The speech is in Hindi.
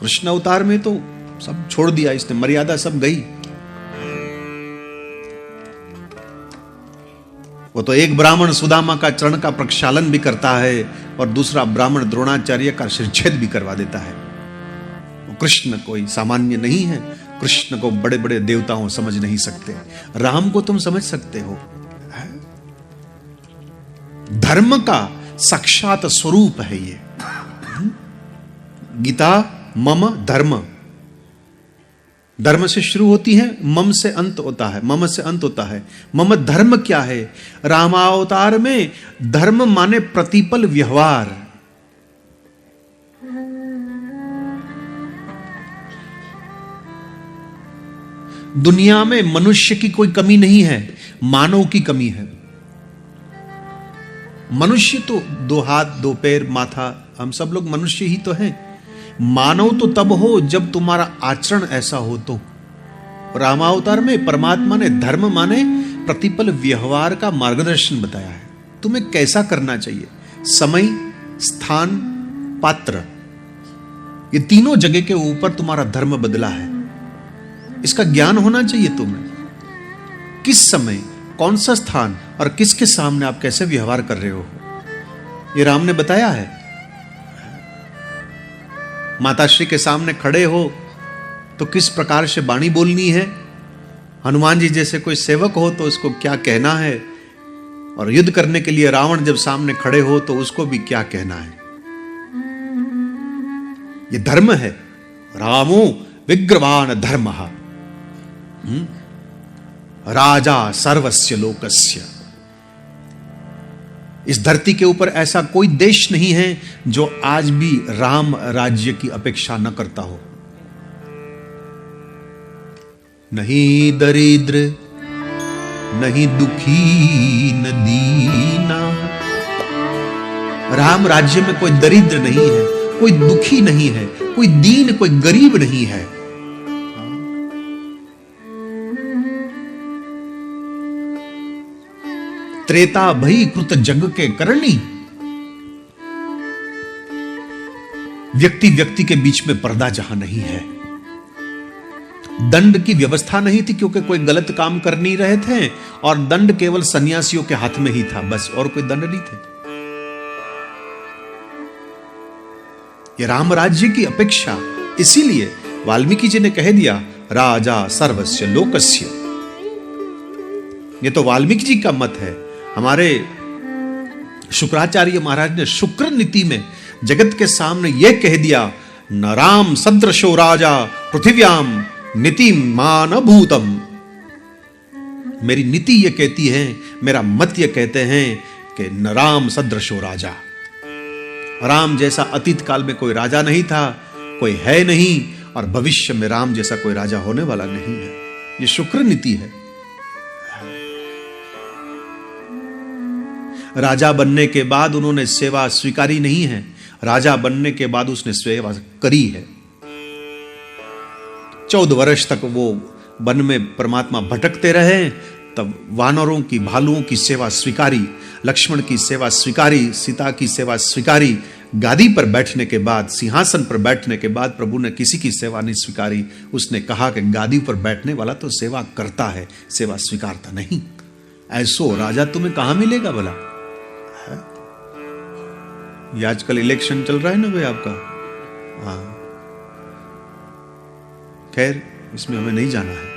कृष्ण अवतार में तो सब छोड़ दिया इसने, मर्यादा सब गई। वो तो एक ब्राह्मण सुदामा का चरण का प्रक्षालन भी करता है और दूसरा ब्राह्मण द्रोणाचार्य का शिरच्छेद भी करवा देता है। कृष्ण कोई सामान्य नहीं है, कृष्ण को बड़े बड़े देवताओं समझ नहीं सकते, राम को तुम समझ सकते हो। धर्म का साक्षात स्वरूप है ये। गीता मम धर्म, धर्म से शुरू होती है, मम से अंत होता है, मम से अंत होता है। मम धर्म क्या है? रामावतार में धर्म माने प्रतिपल व्यवहार। दुनिया में मनुष्य की कोई कमी नहीं है, मानव की कमी है। मनुष्य तो दो हाथ दो पैर माथा, हम सब लोग मनुष्य ही तो हैं। मानव तो तब हो जब तुम्हारा आचरण ऐसा हो। तो रामावतार में परमात्मा ने धर्म माने प्रतिपल व्यवहार का मार्गदर्शन बताया है। तुम्हें कैसा करना चाहिए, समय, स्थान, पात्र, ये तीनों जगह के ऊपर तुम्हारा धर्म बदला है। इसका ज्ञान होना चाहिए तुम्हें। किस समय, कौन सा स्थान और किसके सामने आप कैसे व्यवहार कर रहे हो, ये राम ने बताया है। माताश्री के सामने खड़े हो तो किस प्रकार से वाणी बोलनी है, हनुमान जी जैसे कोई सेवक हो तो उसको क्या कहना है, और युद्ध करने के लिए रावण जब सामने खड़े हो तो उसको भी क्या कहना है। ये धर्म है। रामो विग्रवान धर्मः राजा सर्वस्य लोकस्य। इस धरती के ऊपर ऐसा कोई देश नहीं है जो आज भी राम राज्य की अपेक्षा न करता हो। नहीं दरिद्र, नहीं दुखी, न दीना। राम राज्य में कोई दरिद्र नहीं है, कोई दुखी नहीं है, कोई दीन, कोई गरीब नहीं है। त्रेता भई कृत जग के करणी। व्यक्ति व्यक्ति के बीच में पर्दा जहां नहीं है। दंड की व्यवस्था नहीं थी क्योंकि कोई गलत काम कर नहीं रहे थे, और दंड केवल सन्यासियों के हाथ में ही था, बस, और कोई दंड नहीं थे। ये राम राज्य की अपेक्षा, इसीलिए वाल्मीकि जी ने कह दिया राजा सर्वस्य लोकस्य। ये तो वाल्मीकि जी का मत है। हमारे शुक्राचार्य महाराज ने शुक्र नीति में जगत के सामने यह कह दिया, न राम सदृशो राजा पृथिव्याम नीति मान भूतम। मेरी नीति यह कहती है, मेरा मत यह कहते हैं कि न राम सदृशो राजा। राम जैसा अतीत काल में कोई राजा नहीं था, कोई है नहीं, और भविष्य में राम जैसा कोई राजा होने वाला नहीं है। यह शुक्र नीति है। राजा बनने के बाद उन्होंने सेवा स्वीकारी नहीं है, राजा बनने के बाद उसने सेवा करी है। 14 वर्ष तक वो वन में परमात्मा भटकते रहे, तब वानरों की, भालुओं की सेवा स्वीकारी, लक्ष्मण की सेवा स्वीकारी, सीता की सेवा स्वीकारी। गादी पर बैठने के बाद, सिंहासन पर बैठने के बाद प्रभु ने किसी की सेवा नहीं स्वीकारी। उसने कहा कि गादी पर बैठने वाला तो सेवा करता है, सेवा स्वीकारता नहीं। ऐसो राजा तुम्हें कहां मिलेगा भला? ये आजकल इलेक्शन चल रहा है ना भाई आपका, हाँ, खैर इसमें हमें नहीं जाना है।